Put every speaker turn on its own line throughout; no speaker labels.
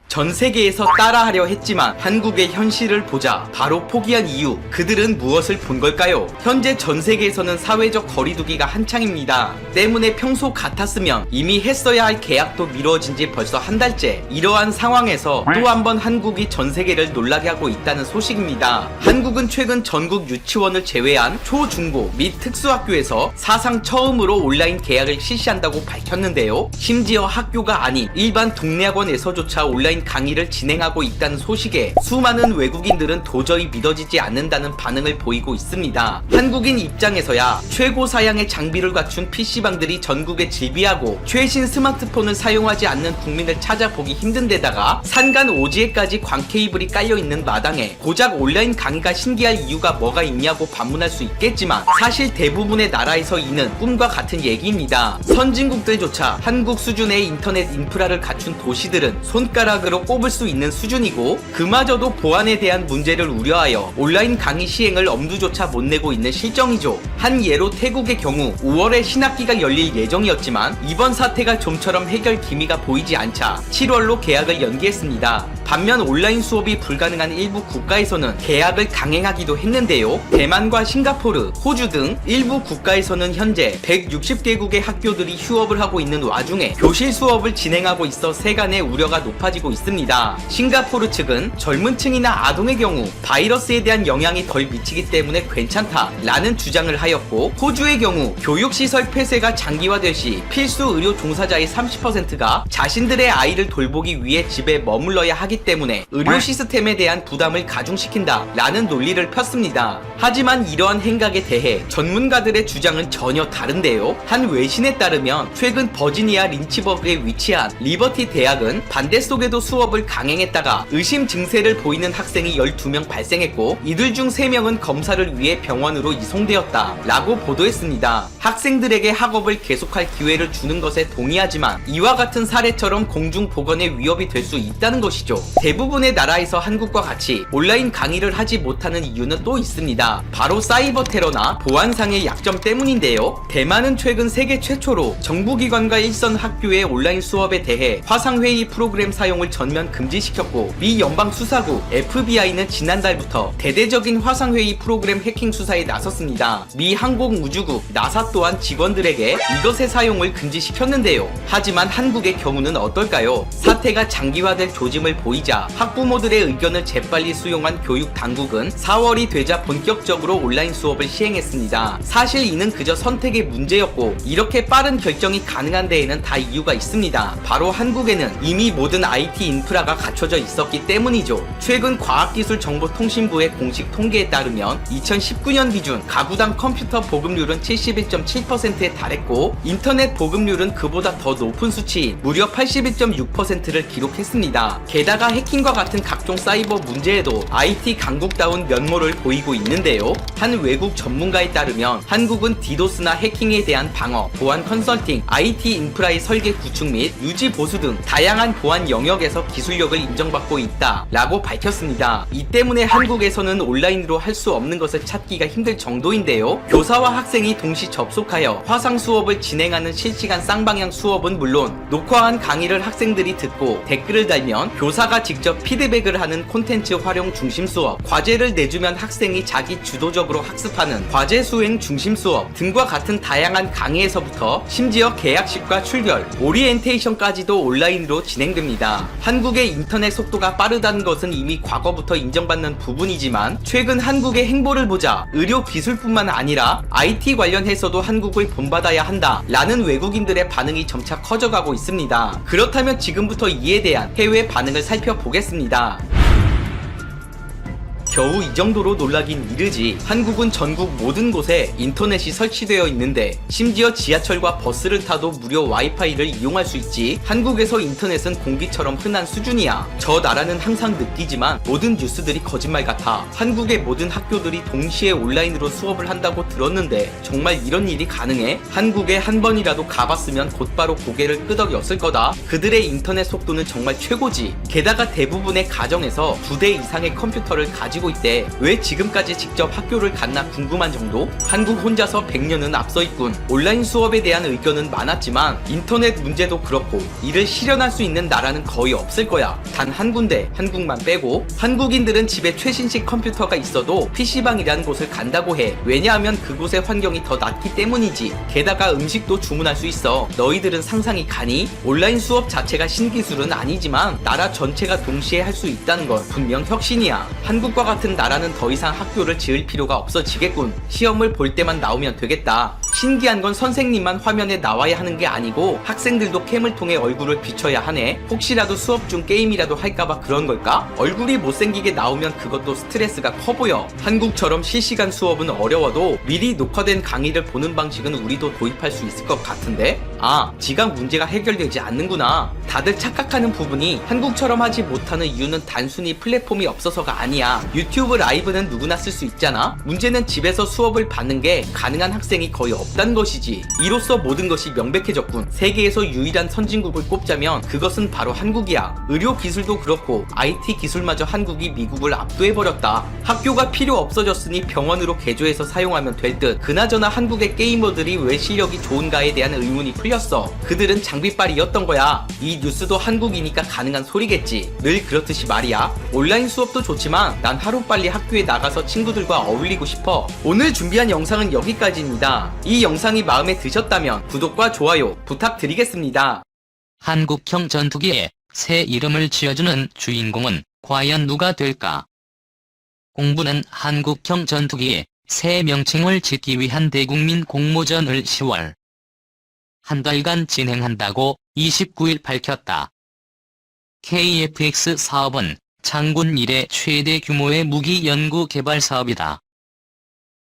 전 세계에서 따라하려 했지만 한국의 현실을 보자 바로 포기한 이유, 그들은 무엇을 본 걸까요? 현재 전 세계에서는 사회적 거리두기가 한창입니다. 때문에 평소 같았으면 이미 했어야 할 계약도 미뤄진 지 벌써 한 달째. 이러한 상황에서 또 한 번 한국이 전 세계를 놀라게 하고 있다는 소식입니다. 한국은 최근 전국 유치원을 제외한 초, 중고 및 특수학교에서 사상 처음으로 온라인 계약을 실시한다고 밝혔는데요. 심지어 학교가 아닌 일반 동네 학원에서조차 온라인 강의를 진행하고 있다는 소식에 수많은 외국인들은 도저히 믿어지지 않는다는 반응을 보이고 있습니다. 한국인 입장에서야 최고 사양의 장비를 갖춘 PC방들이 전국에 즐비하고 최신 스마트폰을 사용하지 않는 국민을 찾아보기 힘든 데다가 산간 오지에까지 광 케이블이 깔려있는 마당에 고작 온라인 강의가 신기할 이유가 뭐가 있냐고 반문할 수 있겠지만 사실 대부분의 나라에서 이는 꿈과 같은 얘기입니다. 선진국들조차 한국 수준의 인터넷 인프라를 갖춘 도시들은 손가락으로 꼽을 수 있는 수준이고 그마저도 보안에 대한 문제를 우려하여 온라인 강의 시행을 엄두조차 못 내고 있는 실정이죠. 한 예로 태국의 경우 5월에 신학기가 열릴 예정이었지만 이번 사태가 좀처럼 해결 기미가 보이지 않자 7월로 계약을 연기했습니다. 반면 온라인 수업이 불가능한 일부 국가에서는 계약을 강행하기도 했는데요. 대만과 싱가포르, 호주 등 일부 국가에서는 현재 160개국의 학교들이 휴업을 하고 있는 와중에 교실 수업을 진행하고 있어 세간의 우려가 높아지고 있습니다. 싱가포르 측은 젊은 층이나 아동의 경우 바이러스에 대한 영향이 덜 미치기 때문에 괜찮다라는 주장을 하였고, 호주의 경우 교육시설 폐쇄가 장기화될 시 필수 의료 종사자의 30%가 자신들의 아이를 돌보기 위해 집에 머물러야 하기 때문에 의료 시스템에 대한 부담을 가중시킨다 라는 논리를 폈습니다. 하지만 이러한 행각에 대해 전문가들의 주장은 전혀 다른데요. 한 외신에 따르면 최근 버지니아 린치버그에 위치한 리버티 대학은 반대 속에도 수업을 강행했다가 의심 증세를 보이는 학생이 12명 발생했고 이들 중 3명은 검사를 위해 병원으로 이송되었다 라고 보도했습니다. 학생들에게 학업을 계속할 기회를 주는 것에 동의하지만 이와 같은 사례처럼 공중보건의 위협이 될 수 있다는 것이죠. 대부분의 나라에서 한국과 같이 온라인 강의를 하지 못하는 이유는 또 있습니다. 바로 사이버 테러나 보안상의 약점 때문인데요. 대만은 최근 세계 최초로 정부기관과 일선 학교의 온라인 수업에 대해 화상회의 프로그램 사용을 전면 금지시켰고, 미 연방수사국 FBI는 지난달부터 대대적인 화상회의 프로그램 해킹 수사에 나섰습니다. 미 항공우주국 나사 또한 직원들에게 이것의 사용을 금지시켰는데요. 하지만 한국의 경우는 어떨까요? 사태가 장기화될 조짐을 보이자 학부모들의 의견을 재빨리 수용한 교육 당국은 4월이 되자 본격적으로 온라인 수업을 시행했습니다. 사실 이는 그저 선택의 문제였고 이렇게 빠른 결정이 가능한 데에는 다 이유가 있습니다. 바로 한국에는 이미 모든 IT 인프라가 갖춰져 있었기 때문이죠. 최근 과학기술정보통신부의 공식 통계에 따르면 2019년 기준 가구당 컴퓨터 보급률은 71.7%에 달했고 인터넷 보급률은 그보다 더 높은 수치인 무려 81.6%를 기록했습니다. 게다가 해킹과 같은 각종 사이버 문제에도 IT 강국다운 면모를 보이고 있는데요. 한 외국 전문가에 따르면 한국은 디도스나 해킹에 대한 방어, 보안 컨설팅, IT 인프라의 설계 구축 및 유지 보수 등 다양한 보안 영역에서 기술력을 인정받고 있다 라고 밝혔습니다. 이 때문에 한국에서는 온라인으로 할 수 없는 것을 찾기가 힘들 정도인데요. 교사와 학생이 동시 접속하여 화상 수업을 진행하는 실시간 쌍방향 수업은 물론 녹화한 강의를 학생들이 듣고 댓글을 달면 교사가 직접 피드백을 하는 콘텐츠 활용 중심 수업, 과제를 내주면 학생이 자기 주도적으로 학습하는 과제 수행 중심 수업 등과 같은 다양한 강의에서부터 심지어 계약식과 출결, 오리엔테이션까지도 온라인으로 진행됩니다. 한국의 인터넷 속도가 빠르다는 것은 이미 과거부터 인정받는 부분이지만 최근 한국의 행보를 보자 의료 기술뿐만 아니라 IT 관련해서도 한국을 본받아야 한다 라는 외국인들의 반응이 점차 커져가고 있습니다. 그렇다면 지금부터 이에 대한 해외 반응을 살펴보겠습니다. 겨우 이 정도로 놀라긴 이르지. 한국은 전국 모든 곳에 인터넷이 설치되어 있는데 심지어 지하철과 버스를 타도 무료 와이파이를 이용할 수 있지. 한국에서 인터넷은 공기처럼 흔한 수준이야. 저 나라는 항상 느끼지만 모든 뉴스들이 거짓말 같아. 한국의 모든 학교들이 동시에 온라인으로 수업을 한다고 들었는데 정말 이런 일이 가능해? 한국에 한 번이라도 가봤으면 곧바로 고개를 끄덕였을 거다. 그들의 인터넷 속도는 정말 최고지. 게다가 대부분의 가정에서 2대 이상의 컴퓨터를 가지고 달리고 있대. 왜 지금까지 직접 학교를 갔나 궁금한 정도? 한국 혼자서 100년은 앞서 있군. 온라인 수업에 대한 의견은 많았지만 인터넷 문제도 그렇고 이를 실현할 수 있는 나라는 거의 없을 거야. 단 한 군데, 한국만 빼고. 한국인들은 집에 최신식 컴퓨터가 있어도 PC방이라는 곳을 간다고 해. 왜냐하면 그곳의 환경이 더 낫기 때문이지. 게다가 음식도 주문할 수 있어. 너희들은 상상이 가니? 온라인 수업 자체가 신기술은 아니지만 나라 전체가 동시에 할 수 있다는 건 분명 혁신이야. 한국과 같은 나라는 더 이상 학교를 지을 필요가 없어지겠군. 시험을 볼 때만 나오면 되겠다. 신기한 건 선생님만 화면에 나와야 하는 게 아니고 학생들도 캠을 통해 얼굴을 비춰야 하네. 혹시라도 수업 중 게임이라도 할까봐 그런 걸까? 얼굴이 못생기게 나오면 그것도 스트레스가 커 보여. 한국처럼 실시간 수업은 어려워도 미리 녹화된 강의를 보는 방식은 우리도 도입할 수 있을 것 같은데? 아, 지각 문제가 해결되지 않는구나. 다들 착각하는 부분이 한국처럼 하지 못하는 이유는 단순히 플랫폼이 없어서가 아니야. 유튜브 라이브는 누구나 쓸 수 있잖아. 문제는 집에서 수업을 받는 게 가능한 학생이 거의 없다는 것이지. 이로써 모든 것이 명백해졌군. 세계에서 유일한 선진국을 꼽자면 그것은 바로 한국이야. 의료 기술도 그렇고 IT 기술마저 한국이 미국을 압도해버렸다. 학교가 필요 없어졌으니 병원으로 개조해서 사용하면 될 듯. 그나저나 한국의 게이머들이 왜 실력이 좋은가에 대한 의문이 풀렸어. 그들은 장비빨이었던 거야. 이 뉴스도 한국이니까 가능한 소리겠지. 늘 그렇듯이 말이야. 온라인 수업도 좋지만 난 하루빨리 학교에 나가서 친구들과 어울리고 싶어. 오늘 준비한 영상은 여기까지입니다. 이 영상이 마음에 드셨다면 구독과 좋아요 부탁드리겠습니다.
한국형 전투기에 새 이름을 지어주는 주인공은 과연 누가 될까? 공부는 한국형 전투기에 새 명칭을 짓기 위한 대국민 공모전을 10월 한 달간 진행한다고 29일 밝혔다. KF-X 사업은 장군 이래 최대 규모의 무기 연구 개발 사업이다.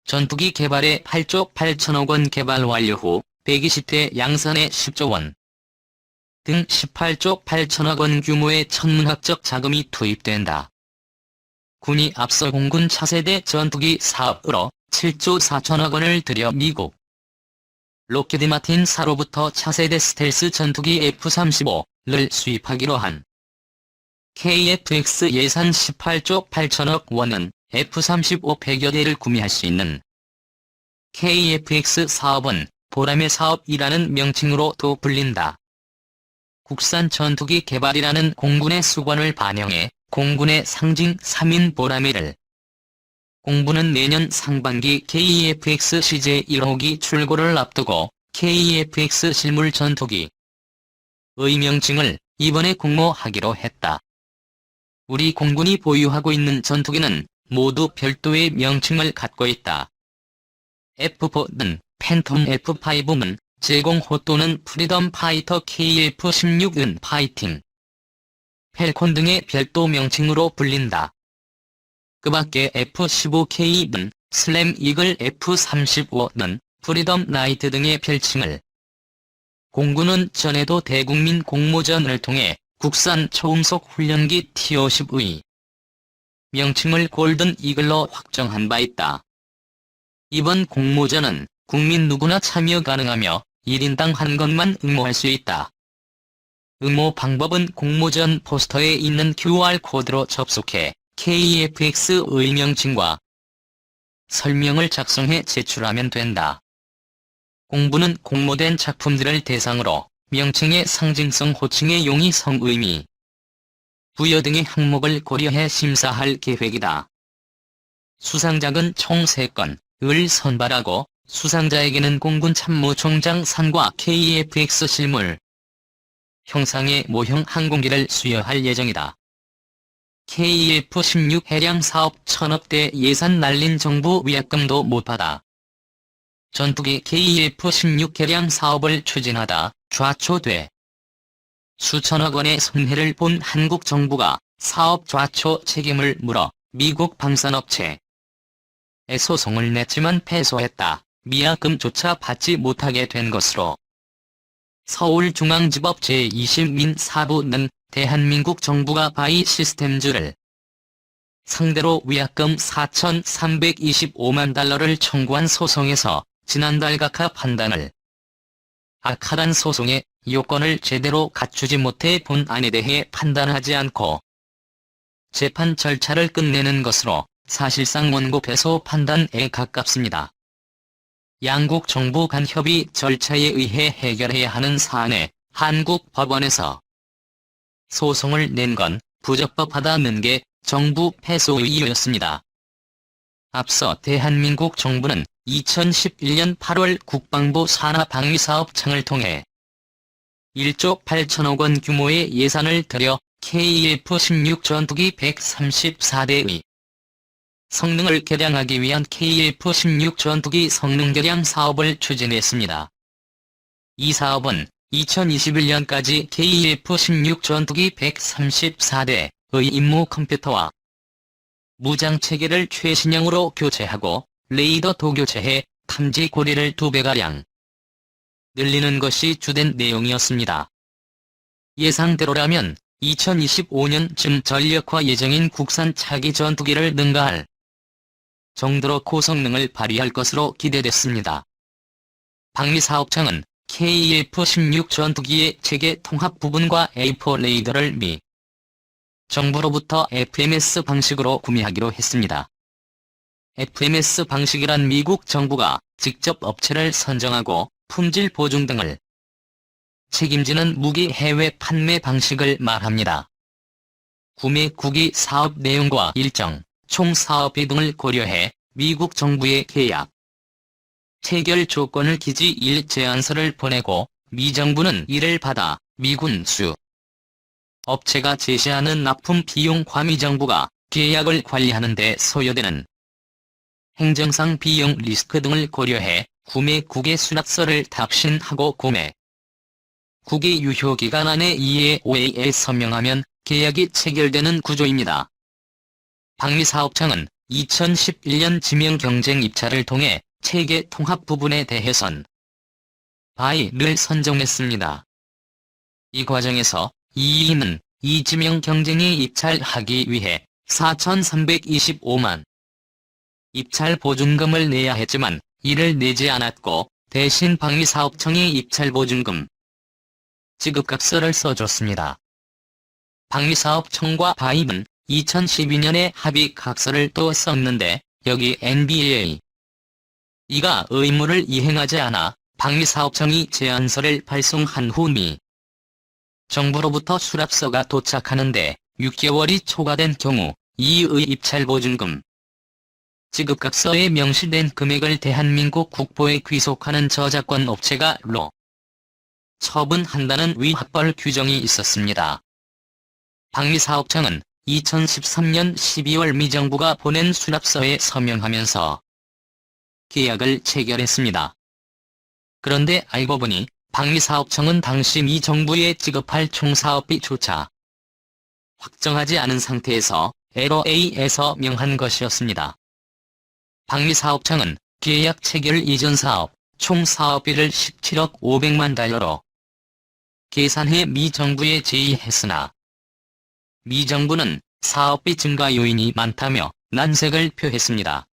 전투기 개발에 8조 8천억 원 개발 완료 후 120대 양산에 10조 원 등 18조 8천억 원 규모의 천문학적 자금이 투입된다. 군이 앞서 공군 차세대 전투기 사업으로 7조 4천억 원을 들여 미국 록히드 마틴사로부터 차세대 스텔스 전투기 F-35를 수입하기로 한 KF-X 예산 18조 8천억 원은 F-35 100여 대를 구매할 수 있는 KF-X 사업은 보람의 사업이라는 명칭으로도 불린다. 국산 전투기 개발이라는 공군의 수관을 반영해 공군의 상징 3인 보람회를 공부는 내년 상반기 KF-X CJ 1호기 출고를 앞두고 KF-X 실물 전투기 의 명칭을 이번에 공모하기로 했다. 우리 공군이 보유하고 있는 전투기는 모두 별도의 명칭을 갖고 있다. F4는 팬텀 F5는 제공호 또는 프리덤 파이터 KF-16은 파이팅 펠콘 등의 별도 명칭으로 불린다. 그 밖에 F-15K는 슬램 이글 F-35는 프리덤 나이트 등의 별칭을 공군은 전에도 대국민 공모전을 통해 국산 초음속 훈련기 T-50의 명칭을 골든 이글로 확정한 바 있다. 이번 공모전은 국민 누구나 참여 가능하며 1인당 한 건만 응모할 수 있다. 응모 방법은 공모전 포스터에 있는 QR코드로 접속해 KF-X의 명칭과 설명을 작성해 제출하면 된다. 공부는 공모된 작품들을 대상으로 명칭의 상징성, 호칭의 용이성, 의미, 부여 등의 항목을 고려해 심사할 계획이다. 수상작은 총 3건을 선발하고 수상자에게는 공군 참모총장 상과 KF-X 실물 형상의 모형 항공기를 수여할 예정이다. KF-16 해량 사업 1000억대 예산 날린 정부 위약금도 못 받아 전투기 KF-16 해량 사업을 추진하다 좌초돼 수천억 원의 손해를 본 한국 정부가 사업 좌초 책임을 물어 미국 방산업체에 소송을 냈지만 패소했다. 위약금조차 받지 못하게 된 것으로 서울중앙지법 제20민사부는 대한민국 정부가 바이 시스템즈를 상대로 위약금 4,325만 달러를 청구한 소송에서 지난달 각하 판단을 악화한 소송의 요건을 제대로 갖추지 못해 본안에 대해 판단하지 않고 재판 절차를 끝내는 것으로 사실상 원고 패소 판단에 가깝습니다. 양국 정부 간 협의 절차에 의해 해결해야 하는 사안에 한국 법원에서 소송을 낸 건 부적법하다는 게 정부 패소의 이유였습니다. 앞서 대한민국 정부는 2011년 8월 국방부 산하방위사업청을 통해 1조 8천억 원 규모의 예산을 들여 KF-16 전투기 134대의 성능을 개량하기 위한 KF-16 전투기 성능 개량 사업을 추진했습니다. 이 사업은 2021년까지 KF-16 전투기 134대의 임무 컴퓨터와 무장 체계를 최신형으로 교체하고 레이더 도교체해 탐지 고리를 2배가량 늘리는 것이 주된 내용이었습니다. 예상대로라면 2025년쯤 전력화 예정인 국산 차기 전투기를 능가할 정도로 고성능을 발휘할 것으로 기대됐습니다. 방위사업청은 KF-16 전투기의 체계 통합 부분과 A4 레이더를 미 정부로부터 FMS 방식으로 구매하기로 했습니다. FMS 방식이란 미국 정부가 직접 업체를 선정하고 품질 보증 등을 책임지는 무기 해외 판매 방식을 말합니다. 구매국이 사업 내용과 일정, 총 사업비 등을 고려해 미국 정부의 계약 체결 조건을 기지 1 제안서를 보내고 미 정부는 이를 받아 미군 수 업체가 제시하는 납품 비용과 미 정부가 계약을 관리하는 데 소요되는 행정상 비용 리스크 등을 고려해 구매국의 수납서를 답신하고 구매 국의 유효기간 안에 EAOA에 서명하면 계약이 체결되는 구조입니다. 방위사업청은 2011년 지명 경쟁 입찰을 통해 체계 통합 부분에 대해선 바이를 선정했습니다. 이 과정에서 이이는 이 지명 경쟁에 입찰하기 위해 4,325만 입찰 보증금을 내야 했지만 이를 내지 않았고 대신 방위사업청이 입찰 보증금 지급각서를 써줬습니다. 방위사업청과 바이는 2012년에 합의 각서를 또 썼는데 여기 NBA 이가 의무를 이행하지 않아 방위사업청이 제안서를 발송한 후 미 정부로부터 수납서가 도착하는데 6개월이 초과된 경우 이의 입찰 보증금 지급각서에 명시된 금액을 대한민국 국보에 귀속하는 저작권 업체가 로 처분한다는 위헌벌 규정이 있었습니다. 방위사업청은 2013년 12월 미 정부가 보낸 수납서에 서명하면서 계약을 체결했습니다. 그런데 알고 보니 방위사업청은 당시 미 정부에 지급할 총 사업비조차 확정하지 않은 상태에서 LOA에서 명한 것이었습니다. 방위사업청은 계약 체결 이전 사업 총 사업비를 17억 500만 달러로 계산해 미 정부에 제의했으나 미 정부는 사업비 증가 요인이 많다며 난색을 표했습니다.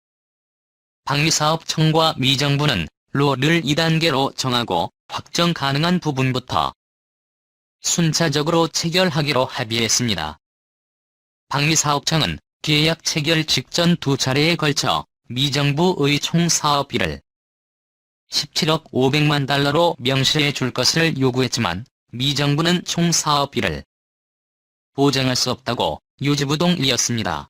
방위사업청과 미 정부는 로를 2단계로 정하고 확정 가능한 부분부터 순차적으로 체결하기로 합의했습니다. 방위사업청은 계약 체결 직전 2차례에 걸쳐 미 정부의 총 사업비를 17억 500만 달러로 명시해 줄 것을 요구했지만 미 정부는 총 사업비를 보장할 수 없다고 요지부동이었습니다.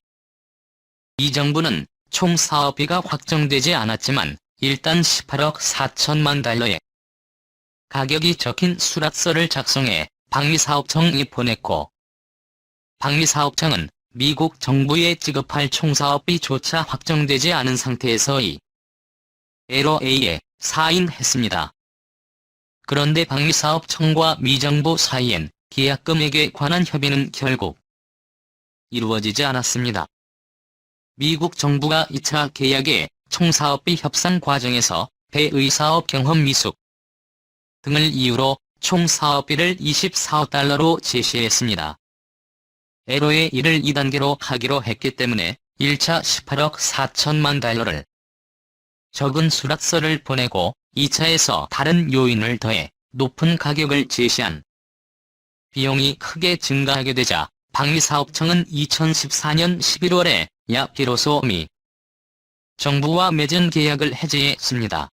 미 정부는 총 사업비가 확정되지 않았지만 일단 18억 4천만 달러의 가격이 적힌 수납서를 작성해 방위사업청에 보냈고 방위사업청은 미국 정부에 지급할 총사업비조차 확정되지 않은 상태에서 이 LOA에 사인했습니다. 그런데 방위사업청과 미 정부 사이엔 계약 금액에 관한 협의는 결국 이루어지지 않았습니다. 미국 정부가 2차 계약의 총사업비 협상 과정에서 배의 사업 경험 미숙 등을 이유로 총사업비를 24억 달러로 제시했습니다. LOA 이를 2단계로 하기로 했기 때문에 1차 18억 4천만 달러를 적은 수락서를 보내고 2차에서 다른 요인을 더해 높은 가격을 제시한 비용이 크게 증가하게 되자 방위사업청은 2014년 11월에 야 비로소 미 정부와 맺은 계약을 해지했습니다.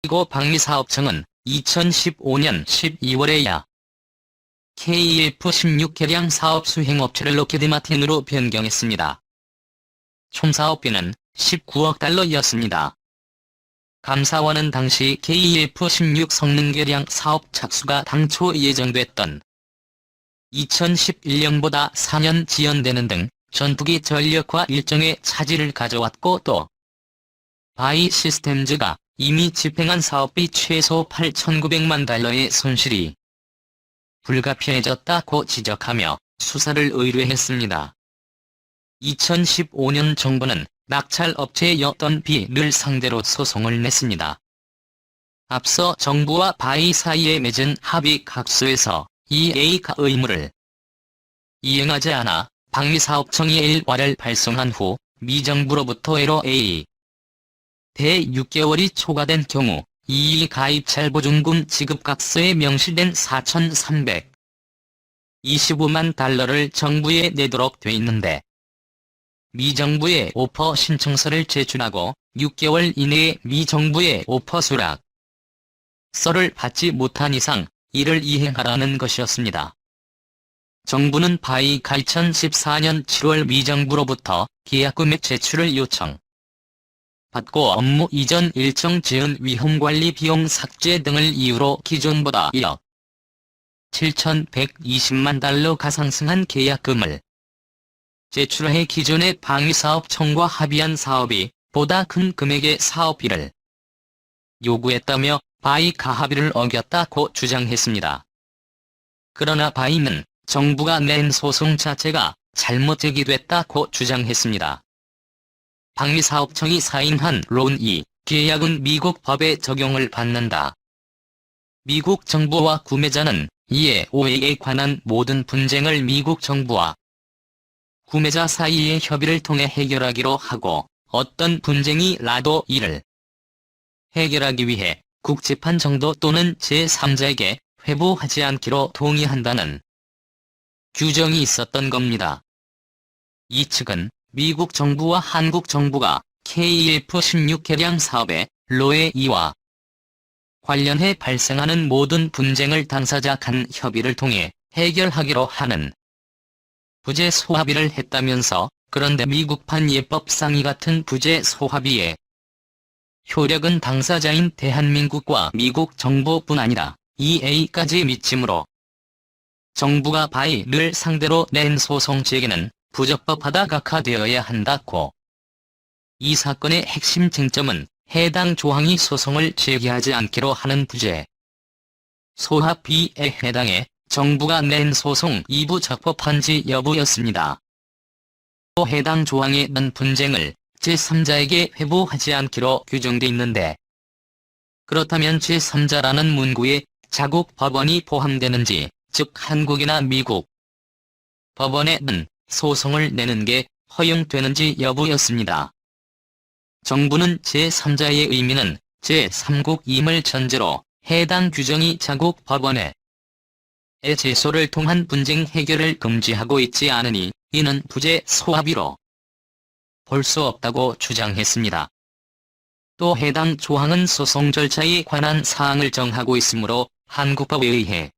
그리고 방위사업청은 2015년 12월에 야 KF-16 개량 사업 수행업체를 로키드 마틴으로 변경했습니다. 총 사업비는 19억 달러였습니다. 감사원은 당시 KF-16 성능 개량 사업 착수가 당초 예정됐던 2011년보다 4년 지연되는 등 전투기 전력화 일정에 차질을 가져왔고 또 바이 시스템즈가 이미 집행한 사업비 최소 8,900만 달러의 손실이 불가피해졌다고 지적하며 수사를 의뢰했습니다. 2015년 정부는 낙찰업체였던 B를 상대로 소송을 냈습니다. 앞서 정부와 바이 사이에 맺은 합의 각서에서 이 A가 의무를 이행하지 않아 방위사업청이 일과를 발송한 후 미정부로부터 LOA 대 6개월이 초과된 경우 이의 가입찰 보증금 지급 각서에 명시된 4,325만 달러를 정부에 내도록 돼 있는데 미정부에 오퍼 신청서를 제출하고 6개월 이내에 미정부의 오퍼 수락서를 받지 못한 이상 이를 이행하라는 것이었습니다. 정부는 바이가 2014년 7월 미정부로부터 계약금액 제출을 요청 받고 업무 이전 일정 지연 위험관리 비용 삭제 등을 이유로 기존보다 1억 7,120만 달러 가상승한 계약금을 제출해 기존의 방위사업청과 합의한 사업이 보다 큰 금액의 사업비를 요구했다며 바이가 합의를 어겼다고 주장했습니다. 그러나 바이는 정부가 낸 소송 자체가 잘못 제기됐다고 주장했습니다. 방위사업청이 사인한 론2 계약은 미국 법의 적용을 받는다. 미국 정부와 구매자는 이에 오해에 관한 모든 분쟁을 미국 정부와 구매자 사이의 협의를 통해 해결하기로 하고 어떤 분쟁이 나도 이를 해결하기 위해 국제판 정도 또는 제3자에게 회부하지 않기로 동의한다는 규정이 있었던 겁니다. 이 측은 미국 정부와 한국 정부가 KF-16 개량 사업의 LOA-2와 관련해 발생하는 모든 분쟁을 당사자 간 협의를 통해 해결하기로 하는 부재 소합의를 했다면서 그런데 미국판 예법상의 같은 부재 소합의의 효력은 당사자인 대한민국과 미국 정부뿐 아니라 EA까지 미치므로 정부가 바이를 상대로 낸 소송 제기는 부적법하다 각하되어야 한다고. 이 사건의 핵심 쟁점은 해당 조항이 소송을 제기하지 않기로 하는 부재 소합의에 해당해 정부가 낸 소송이 부적법한지 여부였습니다. 또 해당 조항에 난 분쟁을 제3자에게 회부하지 않기로 규정돼 있는데 그렇다면 제3자라는 문구에 자국 법원이 포함되는지 즉 한국이나 미국 법원에는 소송을 내는 게 허용되는지 여부였습니다. 정부는 제3자의 의미는 제3국임을 전제로 해당 규정이 자국 법원에 제소를 통한 분쟁 해결을 금지하고 있지 않으니 이는 부재 소합의로 볼 수 없다고 주장했습니다. 또 해당 조항은 소송 절차에 관한 사항을 정하고 있으므로 한국법에 의해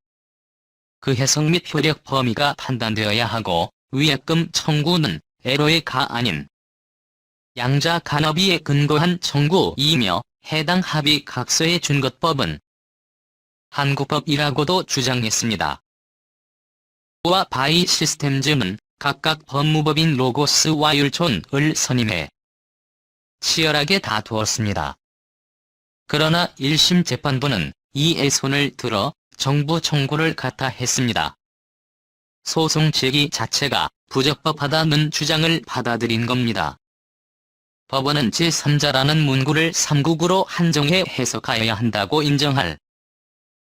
그 해석 및 효력 범위가 판단되어야 하고 위약금 청구는 애로가 아닌 양자 간합의에 근거한 청구이며 해당 합의 각서의 준것법은 한국법이라고도 주장했습니다. 와 바이 시스템즈는 각각 법무법인 로고스와 율촌을 선임해 치열하게 다투었습니다. 그러나 1심 재판부는 이에 손을 들어 정부 청구를 가타했습니다. 소송 제기 자체가 부적법하다는 주장을 받아들인 겁니다. 법원은 제3자라는 문구를 3국으로 한정해 해석하여야 한다고 인정할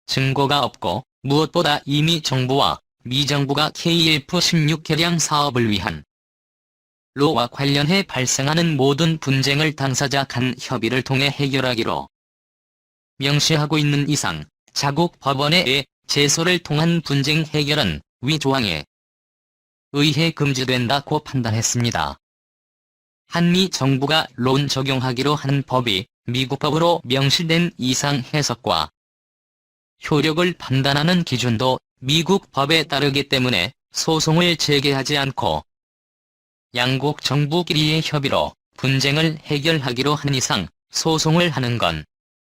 증거가 없고 무엇보다 이미 정부와 미정부가 KF-16 개량 사업을 위한 로와 관련해 발생하는 모든 분쟁을 당사자 간 협의를 통해 해결하기로 명시하고 있는 이상 자국 법원에 제소를 통한 분쟁 해결은 위 조항에 의해 금지된다고 판단했습니다. 한미 정부가 론 적용하기로 한 법이 미국 법으로 명시된 이상 해석과 효력을 판단하는 기준도 미국 법에 따르기 때문에 소송을 제기하지 않고 양국 정부끼리의 협의로 분쟁을 해결하기로 한 이상 소송을 하는 건